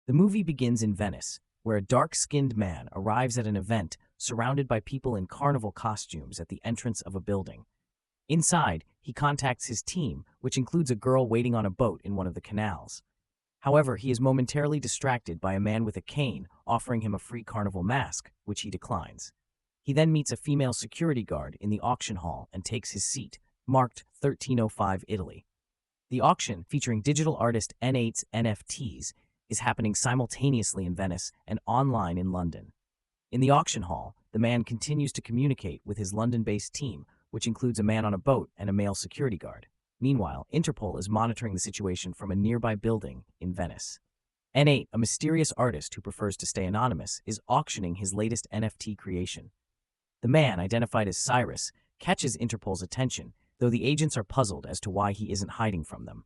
The movie begins in Venice, where a dark-skinned man arrives at an event surrounded by people in carnival costumes at the entrance of a building. Inside, he contacts his team, which includes a girl waiting on a boat in one of the canals. However, he is momentarily distracted by a man with a cane offering him a free carnival mask, which he declines. He then meets a female security guard in the auction hall and takes his seat, marked 1305 Italy. The auction, featuring digital artist N8's NFTs, is happening simultaneously in Venice and online in London. In the auction hall, the man continues to communicate with his London-based team, which includes a man on a boat and a male security guard. Meanwhile, Interpol is monitoring the situation from a nearby building in Venice. N8, a mysterious artist who prefers to stay anonymous, is auctioning his latest NFT creation. The man, identified as Cyrus, catches Interpol's attention, though the agents are puzzled as to why he isn't hiding from them.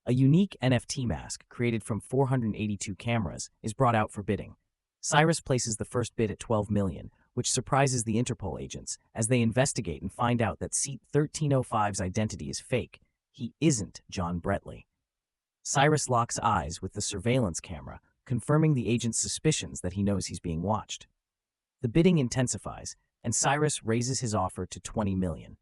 A unique NFT mask, created from 482 cameras, is brought out for bidding. Cyrus places the first bid at 12 million, which surprises the Interpol agents as they investigate and find out that Seat 1305's identity is fake. He isn't John Bretley. Cyrus locks eyes with the surveillance camera, confirming the agent's suspicions that he knows he's being watched. The bidding intensifies, and Cyrus raises his offer to 20 million.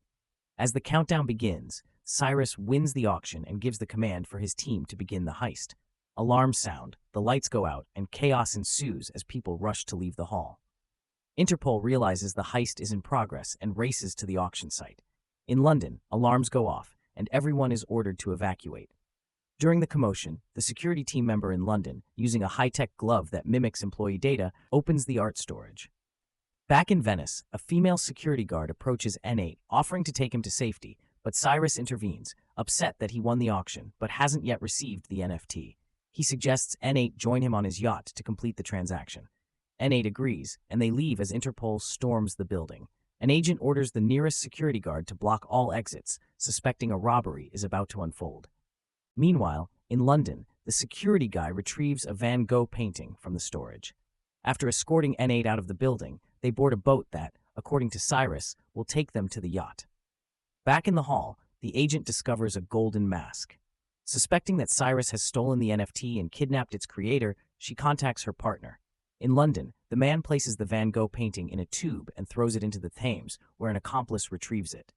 As the countdown begins, Cyrus wins the auction and gives the command for his team to begin the heist. Alarms sound, the lights go out, and chaos ensues as people rush to leave the hall. Interpol realizes the heist is in progress and races to the auction site. In London, alarms go off, and everyone is ordered to evacuate. During the commotion, the security team member in London, using a high-tech glove that mimics employee data, opens the art storage. Back in Venice, a female security guard approaches N8, offering to take him to safety, but Cyrus intervenes, upset that he won the auction but hasn't yet received the NFT. He suggests N8 join him on his yacht to complete the transaction. N8 agrees, and they leave as Interpol storms the building. An agent orders the nearest security guard to block all exits, suspecting a robbery is about to unfold. Meanwhile, in London, the security guy retrieves a Van Gogh painting from the storage. After escorting N8 out of the building, they board a boat that, according to Cyrus, will take them to the yacht. Back in the hall, the agent discovers a golden mask. Suspecting that Cyrus has stolen the NFT and kidnapped its creator, she contacts her partner. In London, the man places the Van Gogh painting in a tube and throws it into the Thames, where an accomplice retrieves it.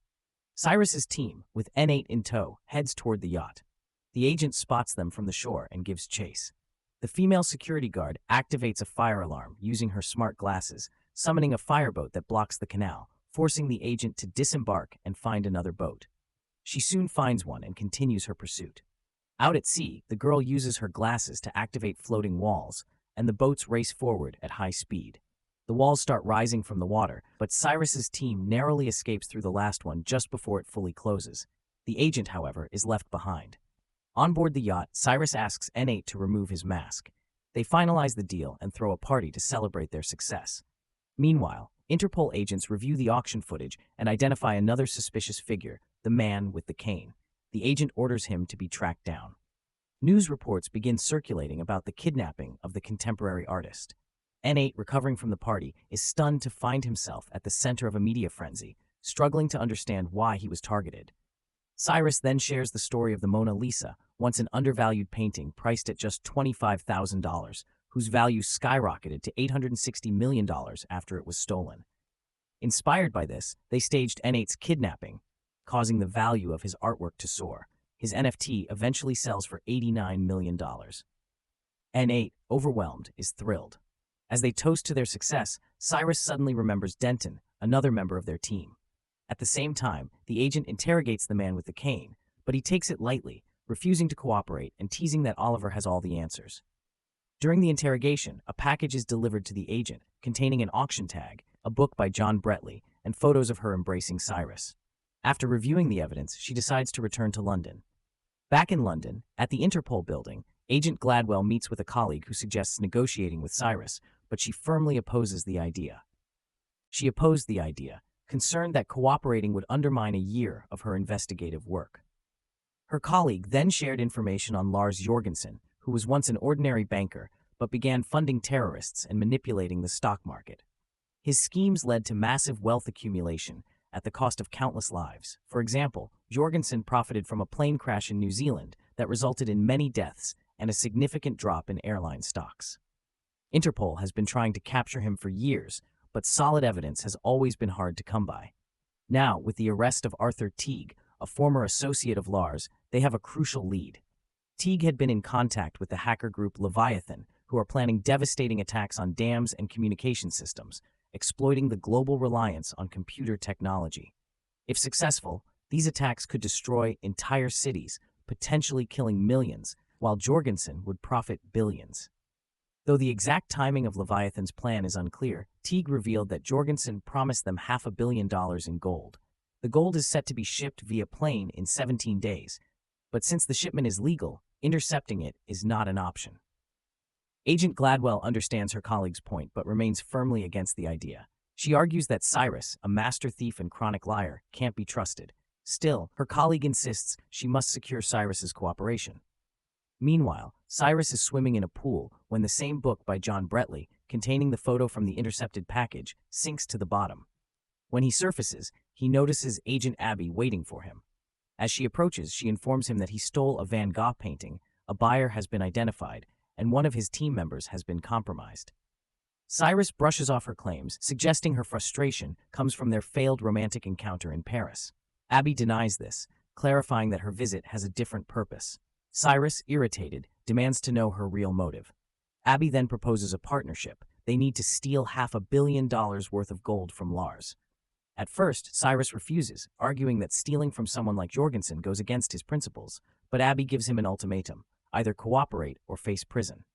Cyrus's team, with N8 in tow, heads toward the yacht. The agent spots them from the shore and gives chase. The female security guard activates a fire alarm using her smart glasses, summoning a fireboat that blocks the canal, forcing the agent to disembark and find another boat. She soon finds one and continues her pursuit. Out at sea, the girl uses her glasses to activate floating walls, and the boats race forward at high speed. The walls start rising from the water, but Cyrus's team narrowly escapes through the last one just before it fully closes. The agent, however, is left behind. On board the yacht, Cyrus asks N8 to remove his mask. They finalize the deal and throw a party to celebrate their success. Meanwhile, Interpol agents review the auction footage and identify another suspicious figure, the man with the cane. The agent orders him to be tracked down. News reports begin circulating about the kidnapping of the contemporary artist. N8, recovering from the party, is stunned to find himself at the center of a media frenzy, struggling to understand why he was targeted. Cyrus then shares the story of the Mona Lisa, once an undervalued painting priced at just $25,000, whose value skyrocketed to $860 million after it was stolen. Inspired by this, they staged N8's kidnapping, causing the value of his artwork to soar. His NFT eventually sells for $89 million. N8, overwhelmed, is thrilled. As they toast to their success, Cyrus suddenly remembers Denton, another member of their team. At the same time, the agent interrogates the man with the cane, but he takes it lightly, refusing to cooperate and teasing that Oliver has all the answers. During the interrogation, a package is delivered to the agent, containing an auction tag, a book by John Bretley, and photos of her embracing Cyrus. After reviewing the evidence, she decides to return to London. Back in London, at the Interpol building, Agent Gladwell meets with a colleague who suggests negotiating with Cyrus, but she firmly opposes the idea. She opposed the idea, concerned that cooperating would undermine a year of her investigative work. Her colleague then shared information on Lars Jorgenson, who was once an ordinary banker, but began funding terrorists and manipulating the stock market. His schemes led to massive wealth accumulation at the cost of countless lives. For example, Jorgenson profited from a plane crash in New Zealand that resulted in many deaths and a significant drop in airline stocks. Interpol has been trying to capture him for years, but solid evidence has always been hard to come by. Now, with the arrest of Arthur Teague, a former associate of Lars, they have a crucial lead. Teague had been in contact with the hacker group Leviathan, who are planning devastating attacks on dams and communication systems, exploiting the global reliance on computer technology. If successful, these attacks could destroy entire cities, potentially killing millions, while Jorgenson would profit billions. Though the exact timing of Leviathan's plan is unclear, Teague revealed that Jorgenson promised them $500 million in gold. The gold is set to be shipped via plane in 17 days, but since the shipment is legal, intercepting it is not an option. Agent Gladwell understands her colleague's point but remains firmly against the idea. She argues that Cyrus, a master thief and chronic liar, can't be trusted. Still, her colleague insists she must secure Cyrus's cooperation. Meanwhile, Cyrus is swimming in a pool when the same book by John Bretley, containing the photo from the intercepted package, sinks to the bottom. When he surfaces, he notices Agent Abby waiting for him. As she approaches, she informs him that he stole a Van Gogh painting, a buyer has been identified, and one of his team members has been compromised. Cyrus brushes off her claims, suggesting her frustration comes from their failed romantic encounter in Paris. Abby denies this, clarifying that her visit has a different purpose. Cyrus, irritated, demands to know her real motive. Abby then proposes a partnership. They need to steal $500 million worth of gold from Lars. At first, Cyrus refuses, arguing that stealing from someone like Jorgenson goes against his principles, but Abby gives him an ultimatum: either cooperate or face prison.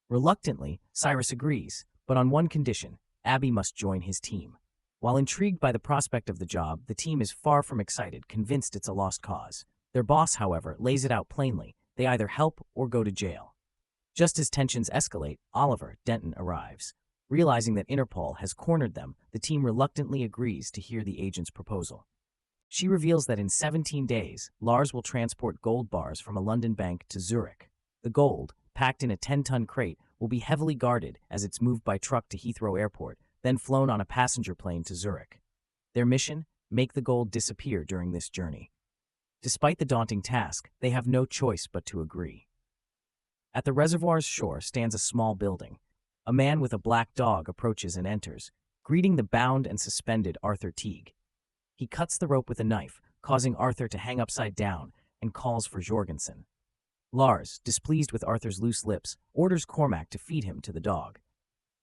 Reluctantly, Cyrus agrees, but on one condition: Abby must join his team. While intrigued by the prospect of the job, the team is far from excited, convinced it's a lost cause. Their boss, however, lays it out plainly: they either help or go to jail. Just as tensions escalate, Oliver, Denton, arrives. Realizing that Interpol has cornered them, the team reluctantly agrees to hear the agent's proposal. She reveals that in 17 days, Lars will transport gold bars from a London bank to Zurich. The gold, packed in a 10-ton crate, will be heavily guarded as it's moved by truck to Heathrow Airport, then flown on a passenger plane to Zurich. Their mission? Make the gold disappear during this journey. Despite the daunting task, they have no choice but to agree. At the reservoir's shore stands a small building. A man with a black dog approaches and enters, greeting the bound and suspended Arthur Teague. He cuts the rope with a knife, causing Arthur to hang upside down, and calls for Jorgenson. Lars, displeased with Arthur's loose lips, orders Cormac to feed him to the dog.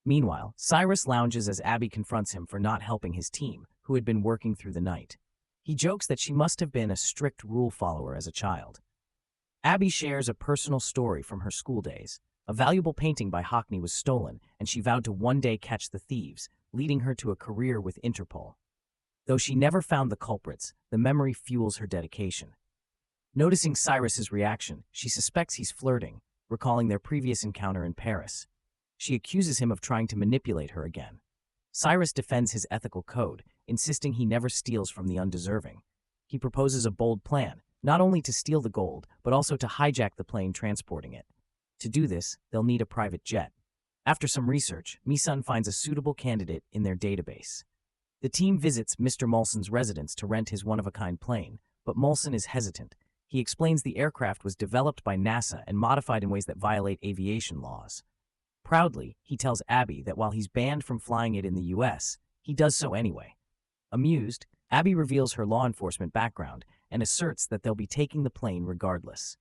Meanwhile, Cyrus lounges as Abby confronts him for not helping his team, who had been working through the night. He jokes that she must have been a strict rule follower as a child. Abby shares a personal story from her school days. A valuable painting by Huxley was stolen, and she vowed to one day catch the thieves, leading her to a career with Interpol. Though she never found the culprits, the memory fuels her dedication. Noticing Cyrus's reaction, she suspects he's flirting, recalling their previous encounter in Paris. She accuses him of trying to manipulate her again. Cyrus defends his ethical code, insisting he never steals from the undeserving. He proposes a bold plan, not only to steal the gold, but also to hijack the plane transporting it. To do this, they'll need a private jet. After some research, Misun finds a suitable candidate in their database. The team visits Mr. Molson's residence to rent his one-of-a-kind plane, but Molson is hesitant. He explains the aircraft was developed by NASA and modified in ways that violate aviation laws. Proudly, he tells Abby that while he's banned from flying it in the US, he does so anyway. Amused, Abby reveals her law enforcement background and asserts that they'll be taking the plane regardless.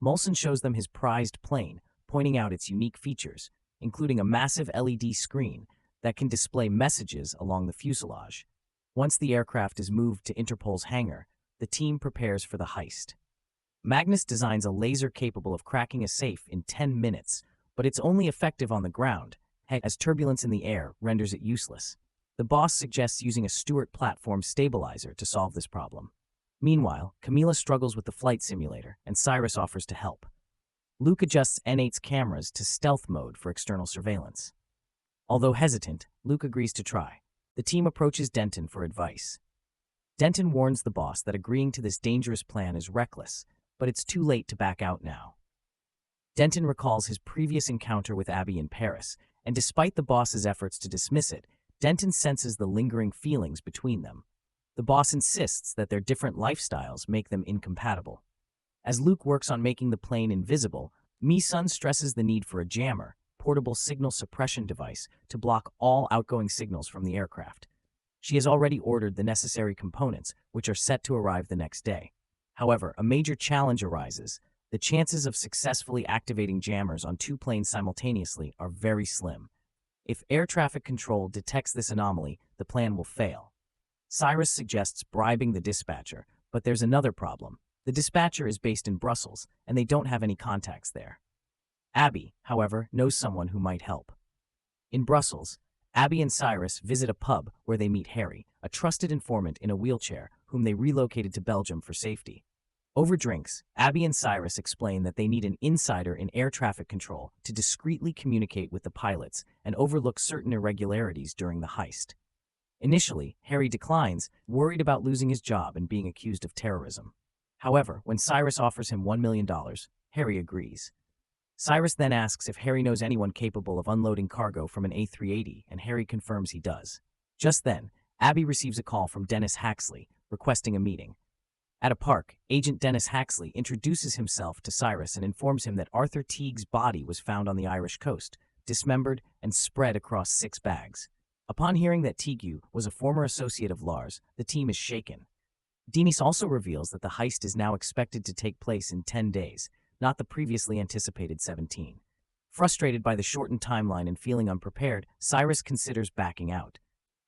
Molson shows them his prized plane, pointing out its unique features, including a massive LED screen that can display messages along the fuselage. Once the aircraft is moved to Interpol's hangar, the team prepares for the heist. Magnus designs a laser capable of cracking a safe in 10 minutes, but it's only effective on the ground, as turbulence in the air renders it useless. The boss suggests using a Stewart platform stabilizer to solve this problem. Meanwhile, Camila struggles with the flight simulator, and Cyrus offers to help. Luke adjusts N8's cameras to stealth mode for external surveillance. Although hesitant, Luke agrees to try. The team approaches Denton for advice. Denton warns the boss that agreeing to this dangerous plan is reckless, but it's too late to back out now. Denton recalls his previous encounter with Abby in Paris, and despite the boss's efforts to dismiss it, Denton senses the lingering feelings between them. The boss insists that their different lifestyles make them incompatible. As Luke works on making the plane invisible, Mi-sun stresses the need for a jammer, portable signal suppression device, to block all outgoing signals from the aircraft. She has already ordered the necessary components, which are set to arrive the next day. However, a major challenge arises. The chances of successfully activating jammers on two planes simultaneously are very slim. If air traffic control detects this anomaly, the plan will fail. Cyrus suggests bribing the dispatcher, but there's another problem. The dispatcher is based in Brussels, and they don't have any contacts there. Abby, however, knows someone who might help. In Brussels, Abby and Cyrus visit a pub where they meet Harry, a trusted informant in a wheelchair whom they relocated to Belgium for safety. Over drinks, Abby and Cyrus explain that they need an insider in air traffic control to discreetly communicate with the pilots and overlook certain irregularities during the heist. Initially, Harry declines, worried about losing his job and being accused of terrorism. However, when Cyrus offers him $1 million, Harry agrees. Cyrus then asks if Harry knows anyone capable of unloading cargo from an A380, and Harry confirms he does. Just then, Abby receives a call from Dennis Huxley, requesting a meeting. At a park, Agent Dennis Huxley introduces himself to Cyrus and informs him that Arthur Teague's body was found on the Irish coast, dismembered and spread across 6 bags. Upon hearing that Teague was a former associate of Lars, the team is shaken. Dennis also reveals that the heist is now expected to take place in 10 days, not the previously anticipated 17. Frustrated by the shortened timeline and feeling unprepared, Cyrus considers backing out.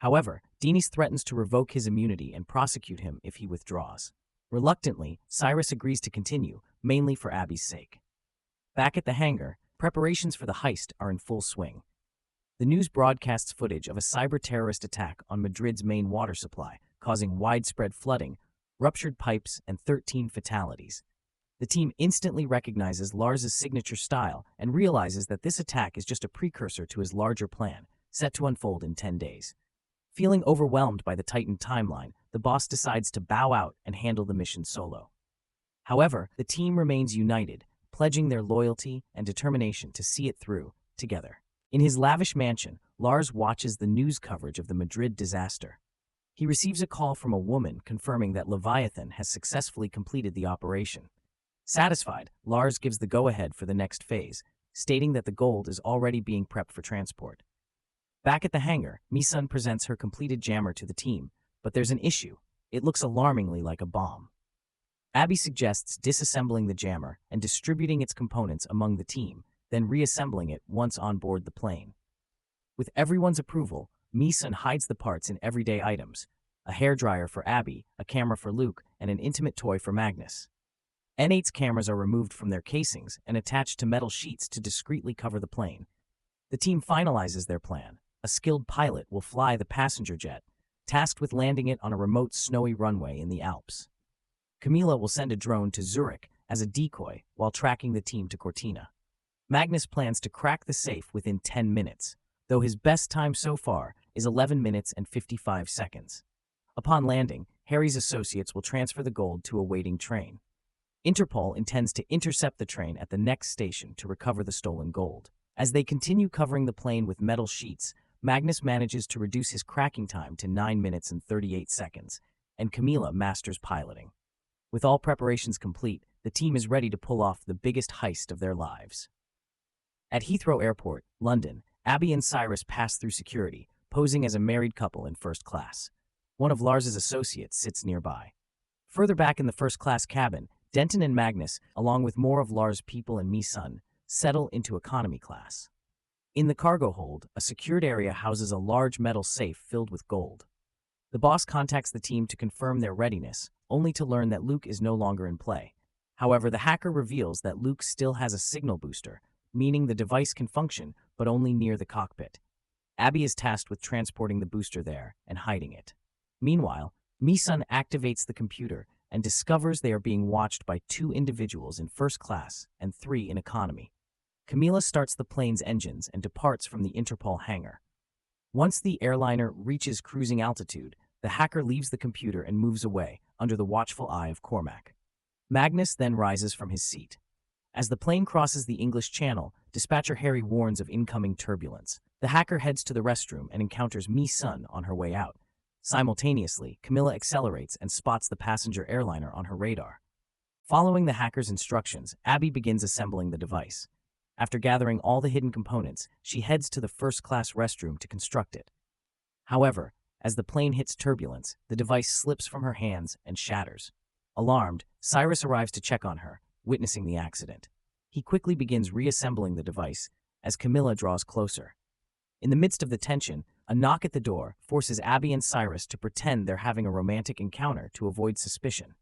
However, Dennis threatens to revoke his immunity and prosecute him if he withdraws. Reluctantly, Cyrus agrees to continue, mainly for Abby's sake. Back at the hangar, preparations for the heist are in full swing. The news broadcasts footage of a cyber-terrorist attack on Madrid's main water supply, causing widespread flooding, ruptured pipes, and 13 fatalities. The team instantly recognizes Lars's signature style and realizes that this attack is just a precursor to his larger plan, set to unfold in 10 days. Feeling overwhelmed by the tightened timeline, the boss decides to bow out and handle the mission solo. However, the team remains united, pledging their loyalty and determination to see it through, together. In his lavish mansion, Lars watches the news coverage of the Madrid disaster. He receives a call from a woman confirming that Leviathan has successfully completed the operation. Satisfied, Lars gives the go-ahead for the next phase, stating that the gold is already being prepped for transport. Back at the hangar, Mi-sun presents her completed jammer to the team, but there's an issue. It looks alarmingly like a bomb. Abby suggests disassembling the jammer and distributing its components among the team, then reassembling it once on board the plane. With everyone's approval, Mi-sun hides the parts in everyday items: a hairdryer for Abby, a camera for Luke, and an intimate toy for Magnus. N8's cameras are removed from their casings and attached to metal sheets to discreetly cover the plane. The team finalizes their plan. A skilled pilot will fly the passenger jet, tasked with landing it on a remote snowy runway in the Alps. Camila will send a drone to Zurich as a decoy while tracking the team to Cortina. Magnus plans to crack the safe within 10 minutes, though his best time so far is 11 minutes and 55 seconds. Upon landing, Harry's associates will transfer the gold to a waiting train. Interpol intends to intercept the train at the next station to recover the stolen gold. As they continue covering the plane with metal sheets, Magnus manages to reduce his cracking time to 9 minutes and 38 seconds, and Camila masters piloting. With all preparations complete, the team is ready to pull off the biggest heist of their lives. At Heathrow Airport, London, Abby and Cyrus pass through security, posing as a married couple in first class. One of Lars's associates sits nearby. Further back in the first-class cabin, Denton and Magnus, along with more of Lars' people and Mi-sun, settle into economy class. In the cargo hold, a secured area houses a large metal safe filled with gold. The boss contacts the team to confirm their readiness, only to learn that Luke is no longer in play. However, the hacker reveals that Luke still has a signal booster, meaning the device can function, but only near the cockpit. Abby is tasked with transporting the booster there and hiding it. Meanwhile, Mi-sun activates the computer and discovers they are being watched by 2 individuals in first class and 3 in economy. Camila starts the plane's engines and departs from the Interpol hangar. Once the airliner reaches cruising altitude, the hacker leaves the computer and moves away, under the watchful eye of Cormac. Magnus then rises from his seat. As the plane crosses the English Channel, dispatcher Harry warns of incoming turbulence. The hacker heads to the restroom and encounters Mi-sun on her way out. Simultaneously, Camila accelerates and spots the passenger airliner on her radar. Following the hacker's instructions, Abby begins assembling the device. After gathering all the hidden components, she heads to the first-class restroom to construct it. However, as the plane hits turbulence, the device slips from her hands and shatters. Alarmed, Cyrus arrives to check on her, witnessing the accident. He quickly begins reassembling the device as Camila draws closer. In the midst of the tension, a knock at the door forces Abby and Cyrus to pretend they're having a romantic encounter to avoid suspicion.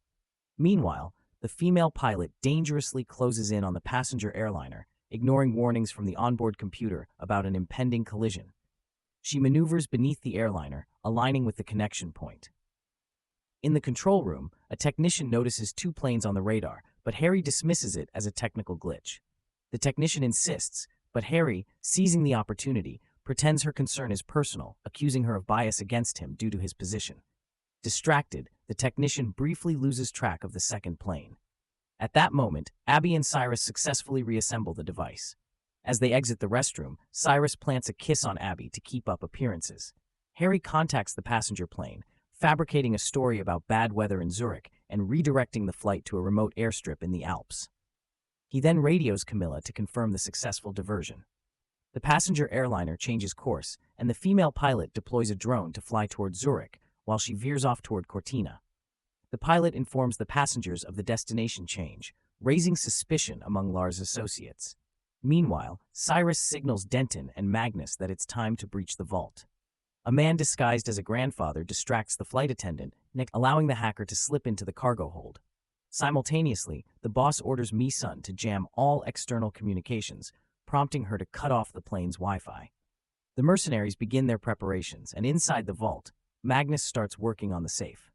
Meanwhile, the female pilot dangerously closes in on the passenger airliner, ignoring warnings from the onboard computer about an impending collision. She maneuvers beneath the airliner, aligning with the connection point. In the control room, a technician notices two planes on the radar, but Harry dismisses it as a technical glitch. The technician insists, but Harry, seizing the opportunity, pretends her concern is personal, accusing her of bias against him due to his position. Distracted, the technician briefly loses track of the second plane. At that moment, Abby and Cyrus successfully reassemble the device. As they exit the restroom, Cyrus plants a kiss on Abby to keep up appearances. Harry contacts the passenger plane, fabricating a story about bad weather in Zurich and redirecting the flight to a remote airstrip in the Alps. He then radios Camila to confirm the successful diversion. The passenger airliner changes course, and the female pilot deploys a drone to fly toward Zurich while she veers off toward Cortina. The pilot informs the passengers of the destination change, raising suspicion among Lars' associates. Meanwhile, Cyrus signals Denton and Magnus that it's time to breach the vault. A man disguised as a grandfather distracts the flight attendant, allowing the hacker to slip into the cargo hold. Simultaneously, the boss orders Mi-sun to jam all external communications, prompting her to cut off the plane's Wi-Fi. The mercenaries begin their preparations, and inside the vault, Magnus starts working on the safe.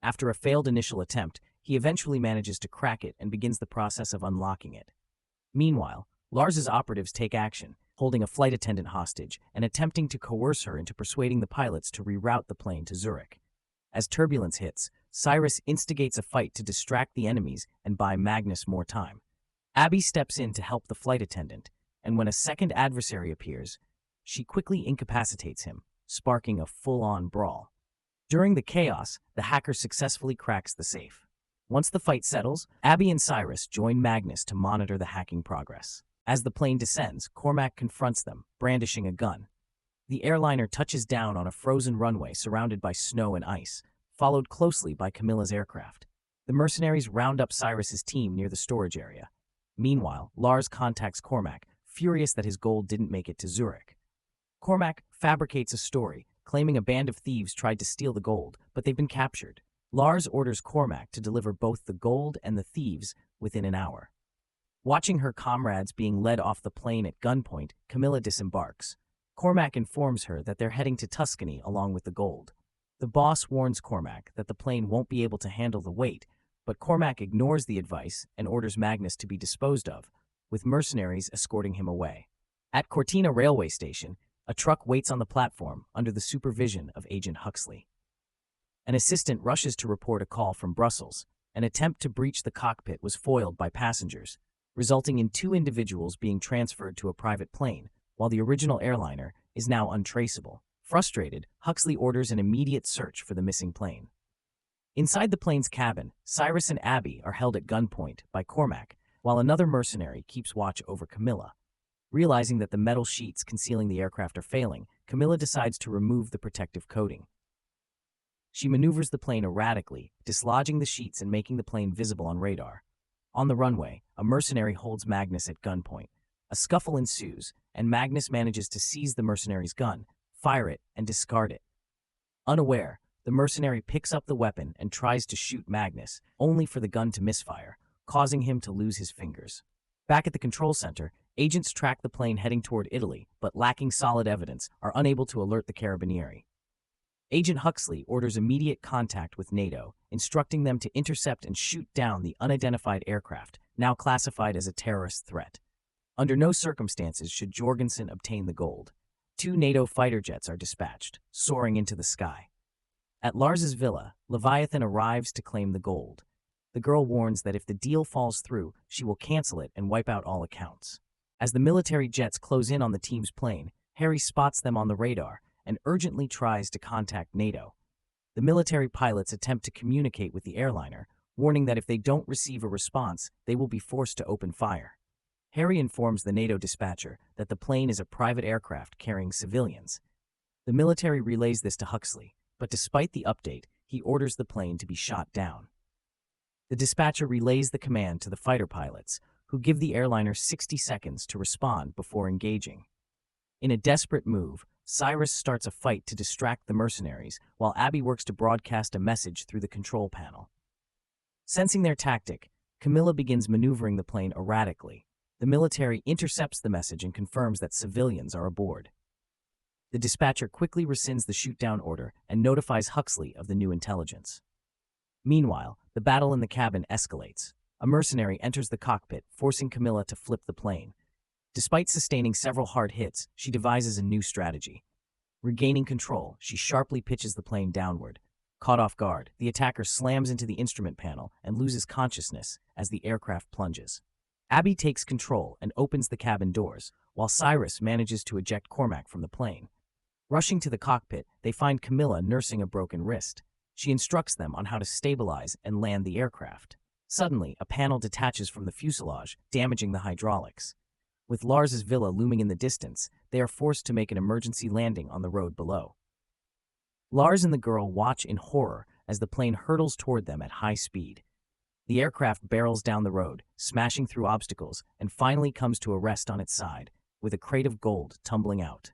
After a failed initial attempt, he eventually manages to crack it and begins the process of unlocking it. Meanwhile, Lars's operatives take action, holding a flight attendant hostage and attempting to coerce her into persuading the pilots to reroute the plane to Zurich. As turbulence hits, Cyrus instigates a fight to distract the enemies and buy Magnus more time. Abby steps in to help the flight attendant, and when a second adversary appears, she quickly incapacitates him, sparking a full-on brawl. During the chaos, the hacker successfully cracks the safe. Once the fight settles, Abby and Cyrus join Magnus to monitor the hacking progress. As the plane descends, Cormac confronts them, brandishing a gun. The airliner touches down on a frozen runway surrounded by snow and ice, followed closely by Camila's aircraft. The mercenaries round up Cyrus's team near the storage area. Meanwhile, Lars contacts Cormac, furious that his gold didn't make it to Zurich. Cormac fabricates a story, claiming a band of thieves tried to steal the gold, but they've been captured. Lars orders Cormac to deliver both the gold and the thieves within an hour. Watching her comrades being led off the plane at gunpoint, Camila disembarks. Cormac informs her that they're heading to Tuscany along with the gold. The boss warns Cormac that the plane won't be able to handle the weight, but Cormac ignores the advice and orders Magnus to be disposed of, with mercenaries escorting him away. At Cortina railway station, a truck waits on the platform under the supervision of Agent Huxley. An assistant rushes to report a call from Brussels. An attempt to breach the cockpit was foiled by passengers, resulting in two individuals being transferred to a private plane, while the original airliner is now untraceable. Frustrated, Huxley orders an immediate search for the missing plane. Inside the plane's cabin, Cyrus and Abby are held at gunpoint by Cormac, while another mercenary keeps watch over Camila. Realizing that the metal sheets concealing the aircraft are failing, Camila decides to remove the protective coating. She maneuvers the plane erratically, dislodging the sheets and making the plane visible on radar. On the runway, a mercenary holds Magnus at gunpoint. A scuffle ensues, and Magnus manages to seize the mercenary's gun, fire it, and discard it. Unaware, the mercenary picks up the weapon and tries to shoot Magnus, only for the gun to misfire, causing him to lose his fingers. Back at the control center, agents track the plane heading toward Italy, but lacking solid evidence, are unable to alert the Carabinieri. Agent Huxley orders immediate contact with NATO, instructing them to intercept and shoot down the unidentified aircraft, now classified as a terrorist threat. Under no circumstances should Jorgenson obtain the gold. 2 NATO fighter jets are dispatched, soaring into the sky. At Lars's villa, Leviathan arrives to claim the gold. The girl warns that if the deal falls through, she will cancel it and wipe out all accounts. As the military jets close in on the team's plane, Harry spots them on the radar and urgently tries to contact NATO. The military pilots attempt to communicate with the airliner, warning that if they don't receive a response, they will be forced to open fire. Harry informs the NATO dispatcher that the plane is a private aircraft carrying civilians. The military relays this to Huxley, but despite the update, he orders the plane to be shot down. The dispatcher relays the command to the fighter pilots, who give the airliner 60 seconds to respond before engaging. In a desperate move, Cyrus starts a fight to distract the mercenaries, while Abby works to broadcast a message through the control panel. Sensing their tactic, Camila begins maneuvering the plane erratically. The military intercepts the message and confirms that civilians are aboard. The dispatcher quickly rescinds the shoot-down order and notifies Huxley of the new intelligence. Meanwhile, the battle in the cabin escalates. A mercenary enters the cockpit, forcing Camila to flip the plane. Despite sustaining several hard hits, she devises a new strategy. Regaining control, she sharply pitches the plane downward. Caught off guard, the attacker slams into the instrument panel and loses consciousness as the aircraft plunges. Abby takes control and opens the cabin doors, while Cyrus manages to eject Cormac from the plane. Rushing to the cockpit, they find Camila nursing a broken wrist. She instructs them on how to stabilize and land the aircraft. Suddenly, a panel detaches from the fuselage, damaging the hydraulics. With Lars's villa looming in the distance, they are forced to make an emergency landing on the road below. Lars and the girl watch in horror as the plane hurtles toward them at high speed. The aircraft barrels down the road, smashing through obstacles, and finally comes to a rest on its side, with a crate of gold tumbling out.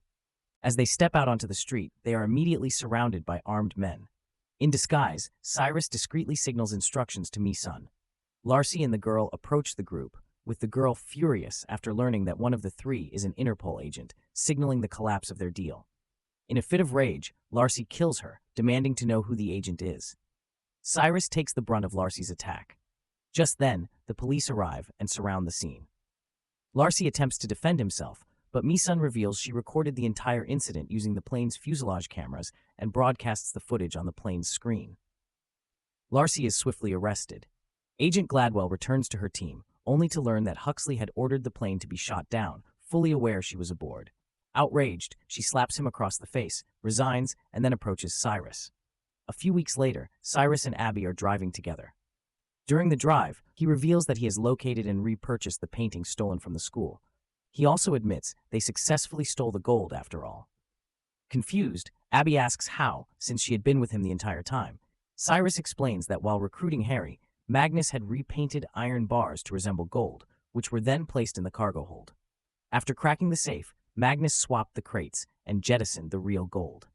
As they step out onto the street, they are immediately surrounded by armed men. In disguise, Cyrus discreetly signals instructions to Mi-sun. Larcy and the girl approach the group, with the girl furious after learning that one of the three is an Interpol agent, signaling the collapse of their deal. In a fit of rage, Larcy kills her, demanding to know who the agent is. Cyrus takes the brunt of Larcy's attack. Just then, the police arrive and surround the scene. Larcy attempts to defend himself, but Mi-sun reveals she recorded the entire incident using the plane's fuselage cameras and broadcasts the footage on the plane's screen. Larcy is swiftly arrested. Agent Gladwell returns to her team, only to learn that Huxley had ordered the plane to be shot down, fully aware she was aboard. Outraged, she slaps him across the face, resigns, and then approaches Cyrus. A few weeks later, Cyrus and Abby are driving together. During the drive, he reveals that he has located and repurchased the painting stolen from the school. He also admits they successfully stole the gold after all. Confused, Abby asks how, since she had been with him the entire time. Cyrus explains that while recruiting Harry, Magnus had repainted iron bars to resemble gold, which were then placed in the cargo hold. After cracking the safe, Magnus swapped the crates and jettisoned the real gold.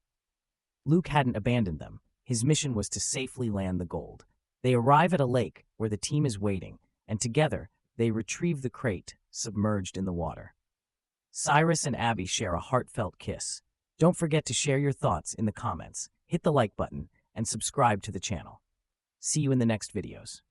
Luke hadn't abandoned them. His mission was to safely land the gold. They arrive at a lake where the team is waiting, and together, they retrieve the crate submerged in the water. Cyrus and Abby share a heartfelt kiss. Don't forget to share your thoughts in the comments, hit the like button, and subscribe to the channel. See you in the next videos.